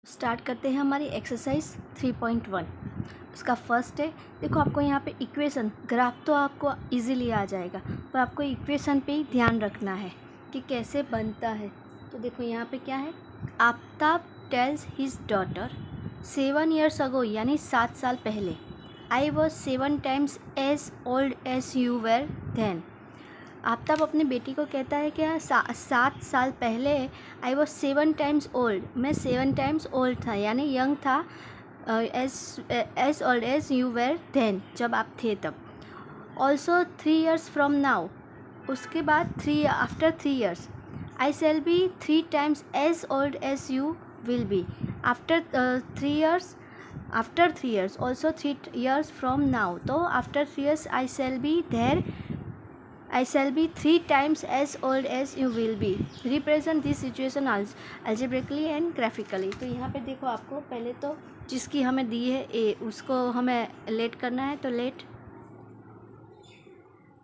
Start करते हैं हमारी एक्सरसाइज 3.1। उसका फर्स्ट है, देखो आपको यहाँ पे इक्वेशन, ग्राफ तो आपको इजीली आ जाएगा, पर आपको इक्वेशन पे ही ध्यान रखना है कि कैसे बनता है। तो देखो यहाँ पे क्या है, Aftab tells his daughter 7 years ago, यानी 7 साल पहले, I was 7 times as old as you were then. Aftab अपने बेटी को कहता है कि 7 साल पहले आई वॉज 7 times ओल्ड, मैं 7 times ओल्ड था, यानी यंग था, as old as you were then, जब आप थे तब। ऑल्सो 3 years फ्रॉम नाउ, उसके बाद after 3 years I shall be 3 times as old as you will be. After 3 years, after 3 years, also 3 years from now, तो after 3 years I shall be there, I shall be 3 times as old as you will be. Represent this situation algebraically and graphically. तो यहाँ पे देखो, आपको पहले तो जिसकी हमें दी है ए, उसको हमें लेट करना है। तो let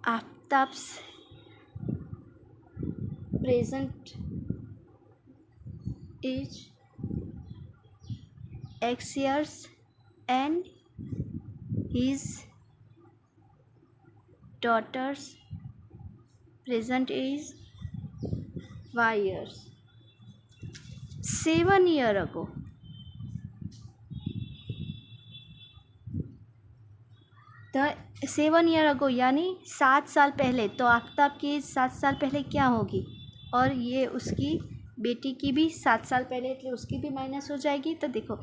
Aftab's present age x years and his daughter's present is y years। 7 year ago, the 7 year ago यानी 7 साल पहले, तो आफ्ताब की 7 साल पहले क्या होगी, और ये उसकी बेटी की भी 7 साल पहले, इसलिए उसकी भी माइनस हो जाएगी। तो देखो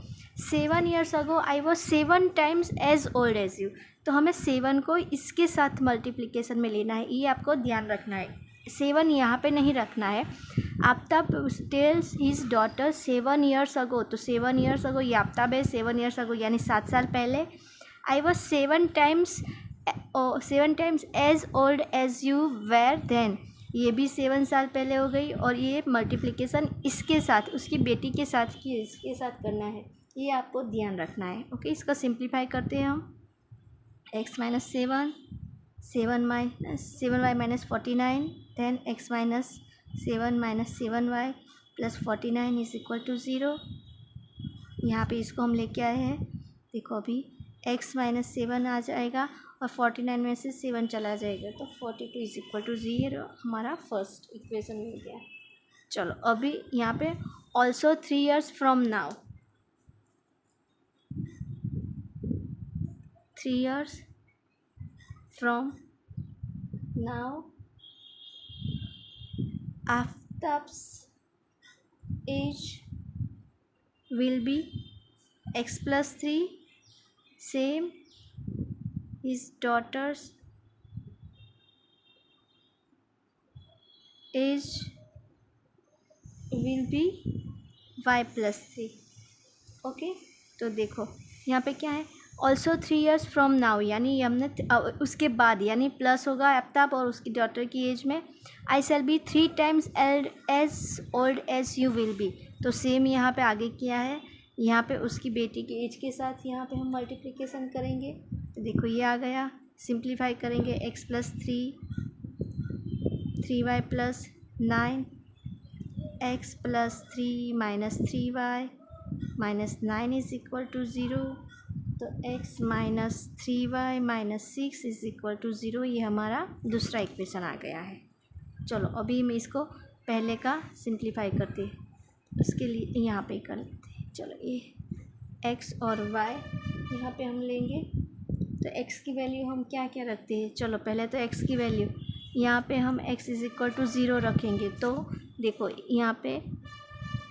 7 years ago I was 7 times as old as you, तो हमें 7 को इसके साथ मल्टीप्लिकेशन में लेना है, ये आपको ध्यान रखना है। 7 यहाँ पे नहीं रखना है। Aftab tells his daughter 7 years ago, तो 7 years ago ये आफ्ताब है, 7 years ago यानी 7 साल पहले, I was 7 times as old as you were then, ये भी 7 साल पहले हो गई, और ये मल्टीप्लिकेशन इसके साथ, उसकी बेटी के साथ की, इसके साथ करना है, ये आपको ध्यान रखना है। ओके, इसका सिंप्लीफाई करते हैं हम। x minus 7, 7y minus 49, then x minus 7 minus 7y plus 49 is equal to 0। यहाँ पे इसको हम लेके आए हैं, देखो अभी x माइनस 7 आ जाएगा और 49 में से 7 चला जाएगा, तो 42 इज इक्वल टू 0, हमारा फर्स्ट इक्वेशन मिल गया। चलो अभी यहाँ पे also 3 years from now, 3 years from now Aftab's age will be x plus 3, same his daughter's age will be y plus 3। Okay, तो देखो यहाँ पे क्या है, ऑल्सो 3 years फ्रॉम नाउ, यानी हमने उसके बाद, यानी प्लस होगा आफ्ताब और उसकी डॉटर की एज में। I shall be 3 times as old as you will be, तो सेम यहाँ पे आगे किया है, यहाँ पे उसकी बेटी की एज के साथ यहाँ पे हम मल्टीप्लिकेशन करेंगे। तो देखो ये आ गया, सिंप्लीफाई करेंगे, x plus 3y plus 9, x plus 3 minus 3y minus 9 is equal to 0, तो x minus 3y minus 6 is equal to 0, ये हमारा दूसरा इक्वेशन आ गया है। चलो अभी मैं इसको पहले का सिंप्लीफाई करते हैं, उसके लिए यहाँ पे कर लेते हैं। चलो ये x और y यहाँ पे हम लेंगे, तो x की वैल्यू हम क्या क्या रखते हैं, चलो पहले तो x की वैल्यू यहाँ पे हम x इज़ इक्वल टू 0 रखेंगे। तो देखो यहाँ पे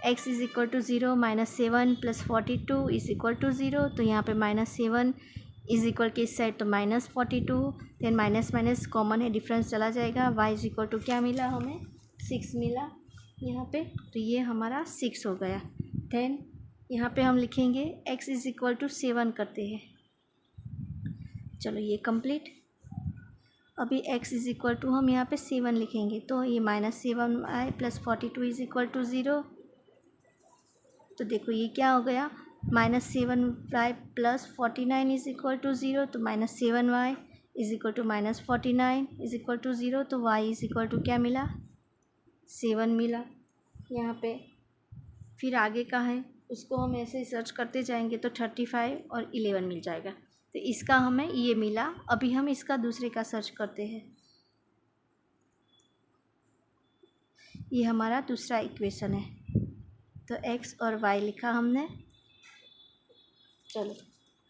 x is equal to 0, minus 7 plus 42 is equal to 0, तो यहाँ पे माइनस 7 इज़ इक्वल के इस साइड तो minus 42, then minus minus common है, डिफरेंस चला जाएगा, y इज़ इक्वल टू क्या मिला हमें, 6 मिला यहाँ पे, तो ये हमारा 6 हो गया। देन यहाँ पे हम लिखेंगे x इज़ इक्वल टू 7 करते हैं। चलो ये कंप्लीट। अभी x इज़ इक्वल टू हम यहाँ पे 7 लिखेंगे, तो ये minus 7y plus 42 is equal to 0, तो देखो ये क्या हो गया, minus 7y plus 49 is equal to 0, तो minus 7y is equal to minus 49 is equal to 0, तो y इज़ इक्वल टू क्या मिला, 7 मिला यहाँ पे। फिर आगे का है उसको हम ऐसे ही सर्च करते जाएंगे तो 35 और 11 मिल जाएगा। तो इसका हमें ये मिला। अभी हम इसका दूसरे का सर्च करते हैं। ये हमारा दूसरा इक्वेशन है। तो x और y लिखा हमने। चलो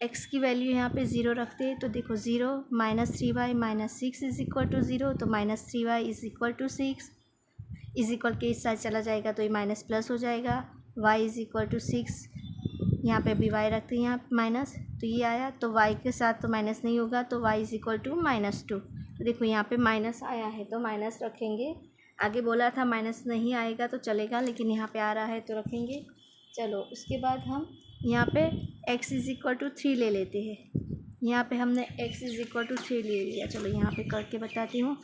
x की वैल्यू यहाँ पे 0 रखते हैं। तो देखो 0 -3y -6 इज इक्वल टू 0। तो -3y is equal to 6 is equal के इस साइड चला जाएगा तो ये माइनस प्लस हो जाएगा। y इज इक्वल टू 6, यहाँ पे अभी y रखते हैं यहाँ माइनस, तो ये आया। तो y के साथ तो माइनस नहीं होगा, तो y इज इक्वल टू -2। तो देखो यहाँ पे माइनस आया है तो माइनस रखेंगे। आगे बोला था माइनस नहीं आएगा तो चलेगा, लेकिन यहाँ पे आ रहा है तो रखेंगे। चलो उसके बाद हम यहाँ पे x इज इक्वल टू 3 ले लेते हैं। यहाँ पे हमने x इज इक्वल टू 3 ले लिया। चलो यहाँ पे करके बताती हूँ।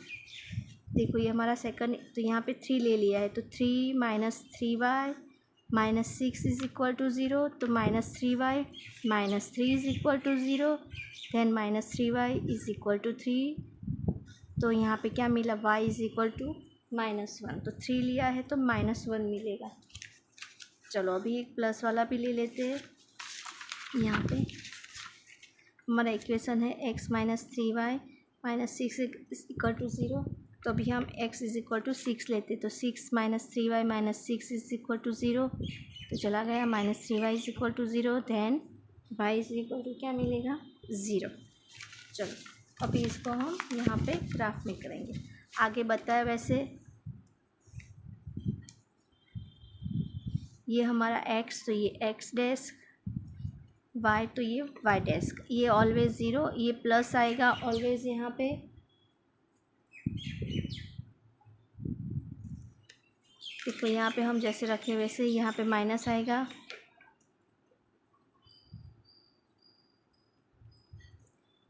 देखो ये हमारा सेकंड, तो यहाँ पे 3 ले लिया है। तो 3 -3y -6 इज इक्वल टू 0। तो -3y -3 is equal to 0। Then -3y is equal to 3। तो यहाँ पे क्या मिला, y इज इक्वल टू -1। तो 3 लिया है तो -1 मिलेगा। चलो अभी एक प्लस वाला भी ले लेते हैं। यहाँ पे हमारा इक्वेशन है x -3y -6 is equal to 0। तो अभी हम x इज इक्वल टू 6 लेते, तो 6 -3y -6 इज इक्वल टू 0। तो चला गया -3y is equal to 0। Then y is equal to क्या मिलेगा, 0। चलो अभी इसको हम यहाँ पे ग्राफ में करेंगे। आगे बताया वैसे ये हमारा x, तो ये x डैश, y तो ये y डैश, ये ऑलवेज 0, ये प्लस आएगा ऑलवेज यहाँ पे। देखो यहाँ पे हम जैसे रखे वैसे यहाँ पे माइनस आएगा।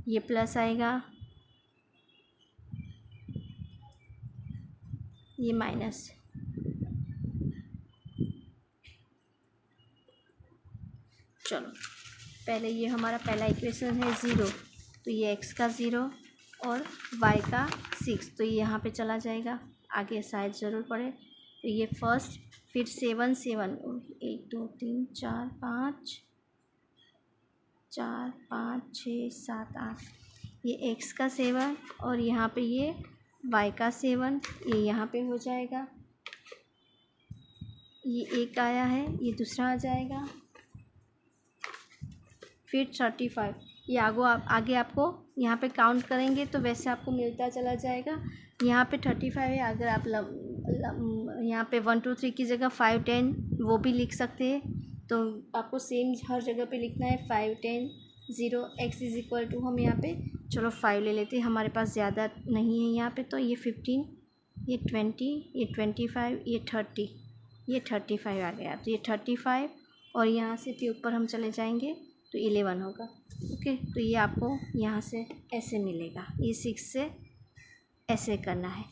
ये प्लस आएगा, ये माइनस। चलो पहले ये हमारा पहला इक्वेशन है 0, तो ये x का 0 और y का 6, तो ये यहाँ पे चला जाएगा। आगे शायद ज़रूर पड़े। तो ये फर्स्ट, फिर 7 7 1 2 3 4 5 4 5 6 7 8, ये x का 7 और यहाँ पे ये y का 7, ये यहाँ पे हो जाएगा। ये एक आया है, ये दूसरा आ जाएगा। फिर 35, ये आगे आपको यहाँ पे काउंट करेंगे तो वैसे आपको मिलता चला जाएगा। यहाँ पे 35 है। अगर आप यहाँ पे 1 2 3 की जगह 5 10 वो भी लिख सकते हैं। तो आपको सेम हर जगह पे लिखना है 5 10 0। x इज इक्वल टू हम यहाँ पे चलो 5 ले लेते हैं, हमारे पास ज़्यादा नहीं है यहाँ पे। तो ये 15, ये 20, ये 25, ये 30, ये 35 आ गया। तो ये 35 और यहाँ से फिर ऊपर हम चले जाएंगे तो 11 होगा। ओके, तो ये आपको यहाँ से ऐसे मिलेगा, ये 6 से ऐसे करना है।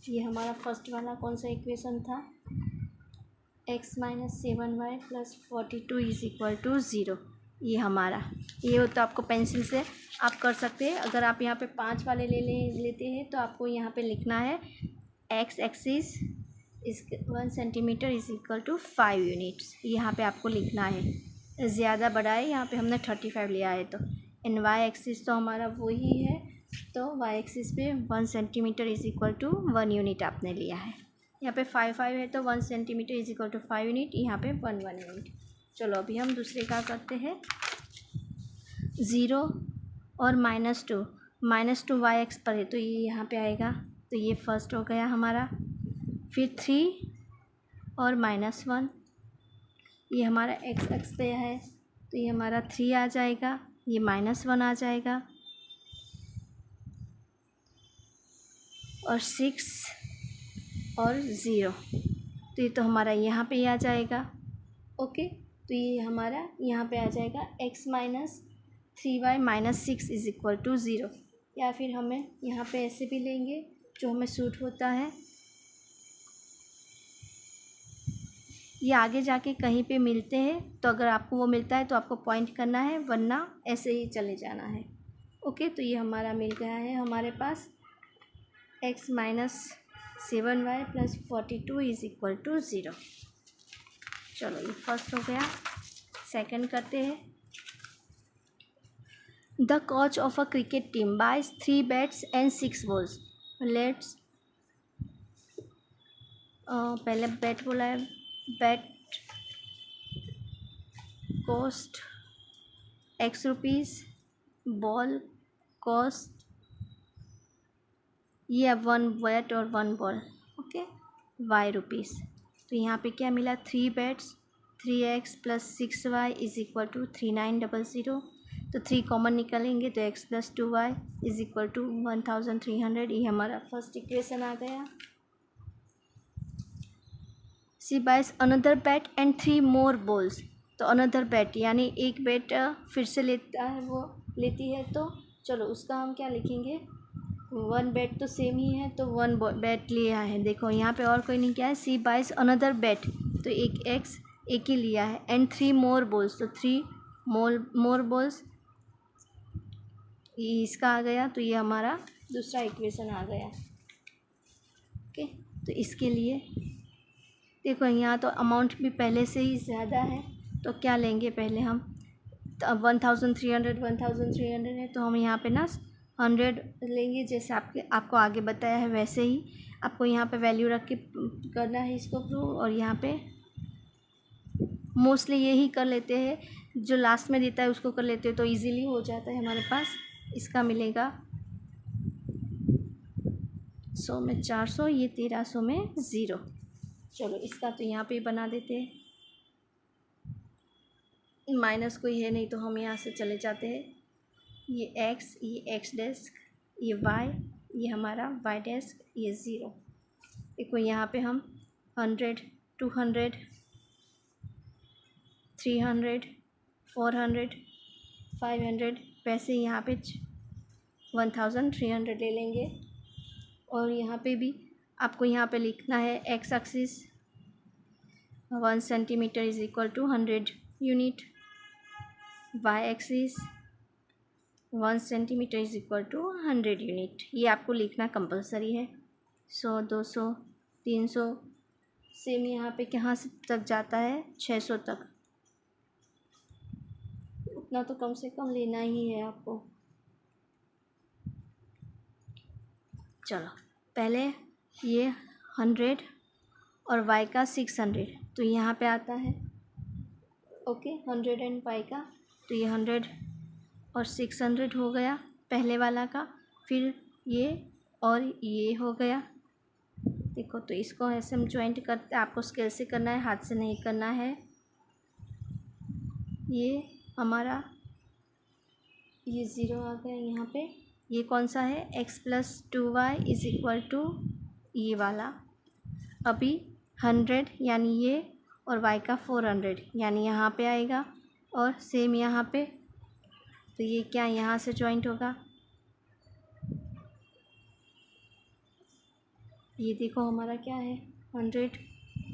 ये हमारा फर्स्ट वाला कौन सा इक्वेशन था, x -7y + 42 is equal to 0। ये हमारा ये हो, तो आपको पेंसिल से आप कर सकते हैं। अगर आप यहाँ पे 5 वाले लेते हैं तो आपको यहाँ पे लिखना है x axis is 1 centimetre is equal to 5 units. यहाँ पे आपको लिखना है। ज़्यादा बड़ा है, यहाँ पे हमने 35 लिया है। तो एन y एक्सिस तो हमारा वही है, तो y एक्सिस पे 1 centimetre is equal to 1 unit आपने लिया है। यहाँ पे 5 5 है तो 1 centimetre is equal to 5 unit, यहाँ पे 1 1 यूनिट। चलो अभी हम दूसरे का करते हैं। 0 और -2 y एक्स पर है तो ये यहाँ पे आएगा। तो ये फर्स्ट हो गया हमारा। फिर 3 और -1, ये हमारा x एक्स पे है तो ये हमारा 3 आ जाएगा, ये -1 आ जाएगा। और 6 और 0, तो ये तो हमारा यहाँ पे ही आ जाएगा। ओके, तो ये हमारा यहाँ पे आ जाएगा x -3y -6 is equal to 0। या फिर हमें यहाँ पे ऐसे भी लेंगे जो हमें सूट होता है। ये आगे जाके कहीं पे मिलते हैं, तो अगर आपको वो मिलता है तो आपको पॉइंट करना है, वरना ऐसे ही चले जाना है। ओके, तो ये हमारा मिल गया है हमारे पास x -7y + 42 is equal to 0। चलो ये फर्स्ट हो गया। सेकंड करते हैं। The coach of a cricket team buys 3 bats and 6 balls. Let's पहले बैट बोला है, bat cost x rupees, ball cost, ये 1 बैट और 1 बॉल, ओके, वाई रुपीज़। तो यहाँ पे क्या मिला, 3 bats 3x plus 6y is equal to 3900। तो 3 कॉमन निकालेंगे तो x plus 2y is equal to 1300। ये हमारा फर्स्ट इक्वेशन आ गया। She buys another bat and 3 more balls. तो अनदर बैट यानी एक बैट फिर से लेता है, वो लेती है, तो चलो उसका हम क्या लिखेंगे, 1 बैट तो सेम ही है, तो 1 बैट लिया है। देखो यहाँ पे और कोई नहीं क्या है, सी बाइज अनदर बैट, तो एक x एक ही लिया है, एंड 3 मोर बॉल्स, तो 3 मोर बॉल्स, ये इसका आ गया। तो ये हमारा दूसरा इक्वेशन आ गया। ओके, तो इसके लिए देखो यहाँ तो अमाउंट भी पहले से ही ज़्यादा है, तो क्या लेंगे पहले हम, तो अब 1300 है, तो हम यहाँ पे ना 100 लेंगे, जैसे आपको आगे बताया है वैसे ही आपको यहाँ पे वैल्यू रख के करना है इसको प्रूव। और यहाँ पे मोस्टली यही कर लेते हैं, जो लास्ट में देता है उसको कर लेते हैं, तो इजीली हो जाता है हमारे पास। इसका मिलेगा 100 में 400, ये 1300 में 0। चलो इसका तो यहाँ पे बना देते हैं, माइनस कोई है नहीं तो हम यहाँ से चले जाते हैं। ये x डेस्क, ये y, ये हमारा y डेस्क, ये 0। देखो यहाँ पे हम 100 200 300 400 500 पैसे यहाँ पे 1300 ले लेंगे। और यहाँ पे भी आपको यहाँ पे लिखना है x axis 1 centimetre is equal to 100 unit, y axis 1 centimetre is equal to 100 unit. ये आपको लिखना कंपलसरी है। 100 200 300 सेम यहाँ पे कहाँ से तक जाता है, 600 तक, उतना तो कम से कम लेना ही है आपको। चलो पहले ये 100 और y का 600, तो यहाँ पे आता है ओके 100 एंड y का, तो ये 100 और 600 हो गया पहले वाला का। फिर ये और ये हो गया। देखो तो इसको ऐसे हम ज्वाइंट करते, आपको स्केल से करना है, हाथ से नहीं करना है। ये हमारा ये 0 आ गया यहाँ पे। ये कौन सा है, x plus 2y is equal to ये वाला। अभी 100 यानी ये, और y का 400 यानी यहाँ पे आएगा, और सेम यहाँ पे, तो ये क्या यहाँ से ज्वाइंट होगा। ये देखो हमारा क्या है, 100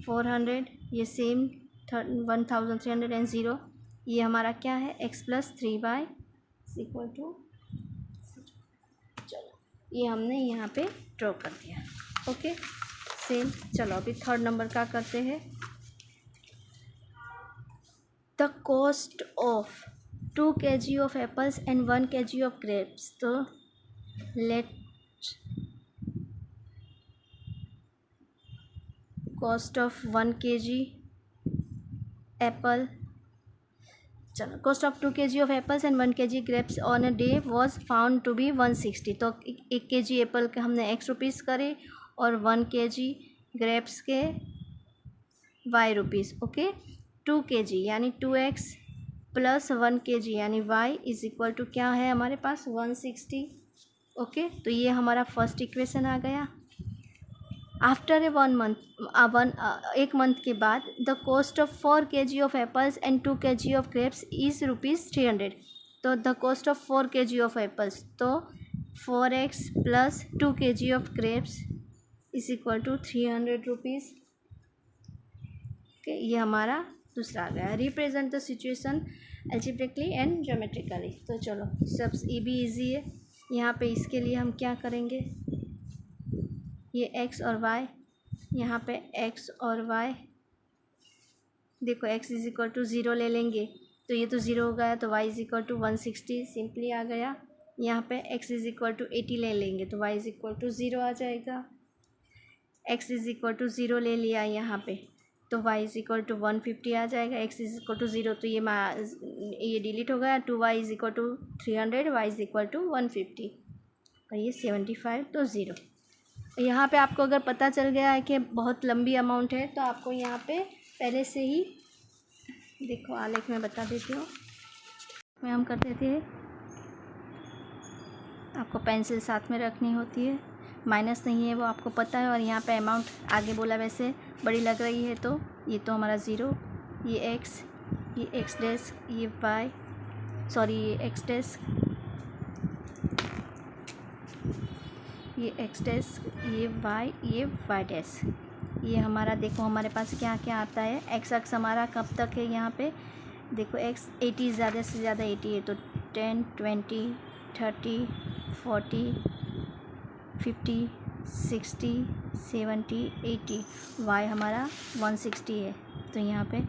400, ये सेम 1300 एंड 0। ये हमारा क्या है, x plus 3y equal to, चलो ये हमने यहाँ पे ड्रॉ कर दिया। Okay same. चलो अभी थर्ड नंबर का करते हैं। The cost of 2 kg of apples and 1 kg of grapes. तो let cost of 1 kg apple, चलो cost of 2 kg of apples and 1 kg grapes on a day was found to be 160। तो 1 kg Apple के हमने x rupees करे, और 1 kg grapes के y rupees. Okay 2 kg यानी 2x plus 1 kg यानी y is equal to क्या है हमारे पास, 160। ओके तो ये हमारा फर्स्ट इक्वेशन आ गया। आफ्टर ए 1 मंथ, एक मंथ के बाद, the cost of 4 kg of apples and 2 kg of grapes is ₹300। तो the cost of 4 kg of apples, तो 4x plus 2 kg of grapes is equal to 300 rupees. ये हमारा दूसरा आ गया। Represent the situation algebraically and geometrically. तो चलो सब ये भी ईजी है। यहाँ पे इसके लिए हम क्या करेंगे, ये x और y, यहाँ पे x और y, देखो x इज इक्वल टू 0 ले लेंगे, तो ये तो 0 हो गया, तो y is equal to 160 simply आ गया। यहाँ पे x इज इक्वल टू 80 ले लेंगे तो y इज इक्वल टू 0 आ जाएगा। x इज इक्वल टू 0 ले लिया यहाँ पे तो y इज इक्वल टू 150 आ जाएगा। x इज इक्वल टू 0 तो ये डिलीट हो गया। 2y is equal to 300, y is equal to 150 और ये 75 तो 0। यहाँ पे आपको अगर पता चल गया है कि बहुत लंबी अमाउंट है तो आपको यहाँ पे पहले से ही देखो आलेख में बता देती हूँ। में हम करते थे, आपको पेंसिल साथ में रखनी होती है, माइनस नहीं है वो आपको पता है। और यहाँ पे अमाउंट आगे बोला वैसे बड़ी लग रही है तो ये तो हमारा 0, ये x डैश, ये y, सॉरी ये x डैश, ये x डैश, ये y डैश। ये हमारा देखो हमारे पास क्या क्या आता है। x अक्स हमारा कब तक है, यहाँ पे देखो x 80 ज़्यादा से ज़्यादा 80 है तो 10, 20, 30, 40, 50, 60, 70, 80। y हमारा 160 है तो यहाँ पे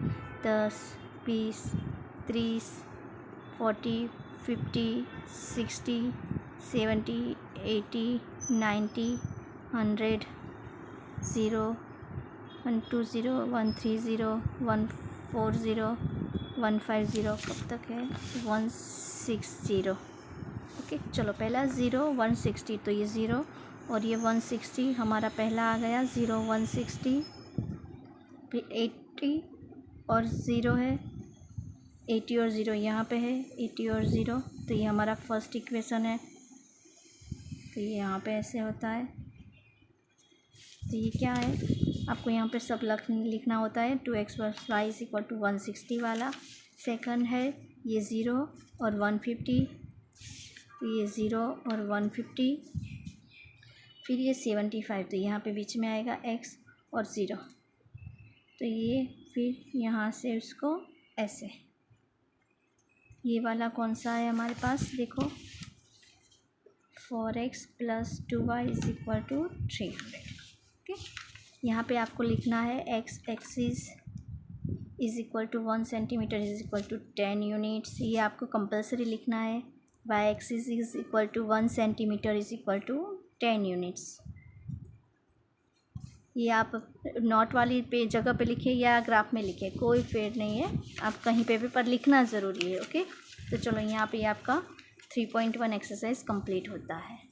10, 20, 30, 40, 50, 60, 70, 80, 90, 100, 0, 120, 130, 140, 150, कब तक है 160। ओके चलो पहला 0, 160 तो ये 0 और ये 160 हमारा पहला आ गया। 0, 160, फिर 80 और 0 है, 80 और 0 यहाँ पे है, 80 और 0 तो ये हमारा फर्स्ट इक्वेशन है। तो ये यहाँ पे ऐसे होता है। तो ये क्या है, आपको यहाँ पे सब लिखना होता है। 2x + y is equal to 160 वाला। सेकंड है ये 0 और 150, तो ये 0 और 150, फिर ये 75 तो यहाँ पे बीच में आएगा x और 0 तो ये फिर यहाँ से उसको ऐसे। ये वाला कौन सा है हमारे पास, देखो 4x + 2y is equal to 300। Okay यहाँ पे आपको लिखना है x axis is equal to 1 centimetre is equal to 10 units, ये आपको कंपलसरी लिखना है। y axis is equal to 1 centimetre is equal to 10 units. ये आप नोट वाली जगह पे लिखे या ग्राफ में लिखे, कोई फेर नहीं है, आप कहीं पे भी पर लिखना ज़रूरी है। ओके तो चलो यहाँ पे आपका 3.1 एक्सरसाइज कंप्लीट होता है।